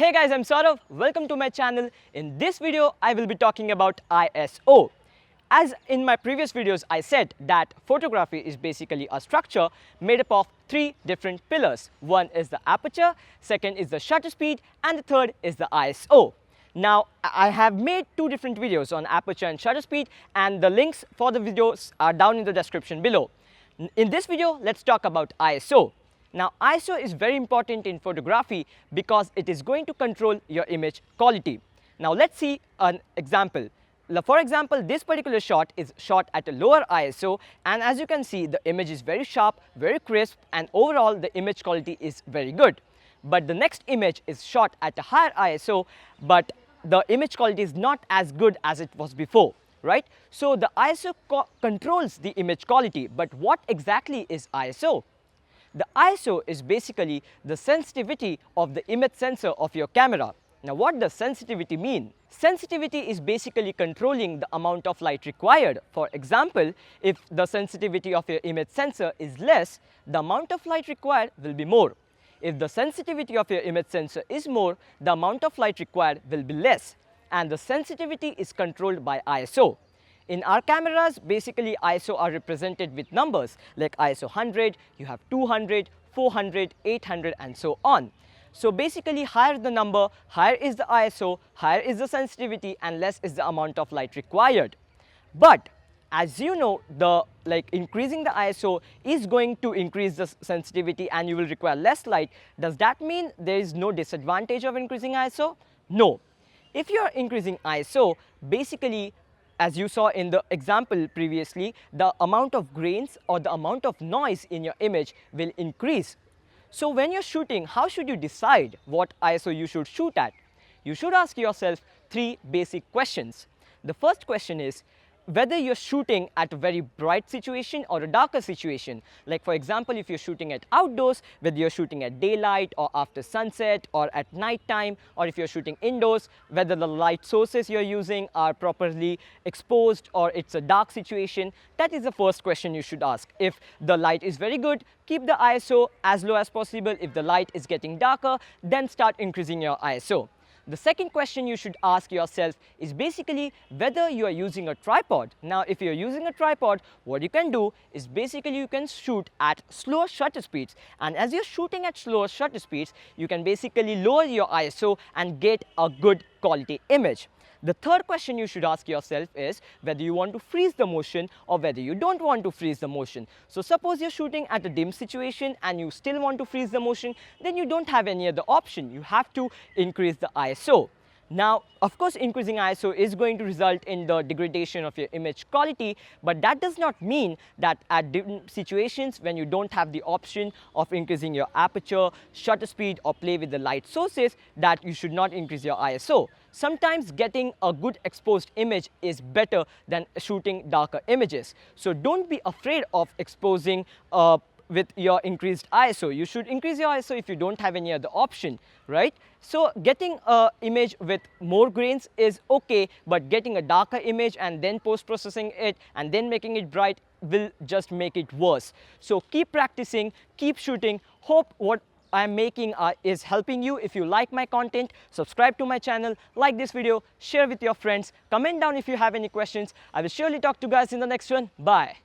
Hey guys, I'm Saurav. Welcome to my channel. In this video, I will be talking about ISO. As in my previous videos, I said that photography is basically a structure made up of three different pillars. One is the aperture, second is the shutter speed, and the third is the ISO. Now, I have made two different videos on aperture and shutter speed, and the links for the videos are down in the description below. In this video, let's talk about ISO. Now, ISO is very important in photography because it is going to control your image quality. Now, let's see an example. For example, this particular shot is shot at a lower ISO, and as you can see, the image is very sharp, very crisp, and overall the image quality is very good. But the next image is shot at a higher ISO, but the image quality is not as good as it was before, right? So the ISO controls the image quality, but what exactly is ISO? The ISO is basically the sensitivity of the image sensor of your camera. Now, what does sensitivity mean? Sensitivity is basically controlling the amount of light required. For example, if the sensitivity of your image sensor is less, the amount of light required will be more. If the sensitivity of your image sensor is more, the amount of light required will be less. And the sensitivity is controlled by ISO. In our cameras, basically ISO are represented with numbers like ISO 100, you have 200, 400, 800 and so on. So basically higher the number, higher is the ISO, higher is the sensitivity and less is the amount of light required. But as you know, increasing the ISO is going to increase the sensitivity and you will require less light. Does that mean there is no disadvantage of increasing ISO? No. If you are increasing ISO, basically as you saw in the example previously, the amount of grains or the amount of noise in your image will increase. So when you're shooting, how should you decide what ISO you should shoot at? You should ask yourself three basic questions. The first question is whether you're shooting at a very bright situation or a darker situation. Like for example, if you're shooting at outdoors, whether you're shooting at daylight or after sunset or at night time, or if you're shooting indoors, whether the light sources you're using are properly exposed or it's a dark situation. That is the first question you should ask. If the light is very good, keep the ISO as low as possible. If the light is getting darker, then start increasing your ISO. The second question you should ask yourself is basically whether you are using a tripod. Now, if you're using a tripod, what you can do is basically you can shoot at slower shutter speeds. And as you're shooting at slower shutter speeds, you can basically lower your ISO and get a good quality image. The third question you should ask yourself is whether you want to freeze the motion or whether you don't want to freeze the motion. So suppose you're shooting at a dim situation and you still want to freeze the motion, then you don't have any other option. You have to increase the ISO. Now, of course, increasing ISO is going to result in the degradation of your image quality, but that does not mean that at different situations when you don't have the option of increasing your aperture, shutter speed or play with the light sources, that you should not increase your ISO. Sometimes getting a good exposed image is better than shooting darker images. So don't be afraid of exposing with your increased ISO. You should increase your ISO if you don't have any other option, right? So getting an image with more grains is okay, but getting a darker image and then post-processing it and then making it bright will just make it worse. So keep practicing, keep shooting. Hope what I am making is helping you. If you like my content, subscribe to my channel, like this video, share with your friends, comment down if you have any questions. I will surely talk to you guys in the next one. Bye.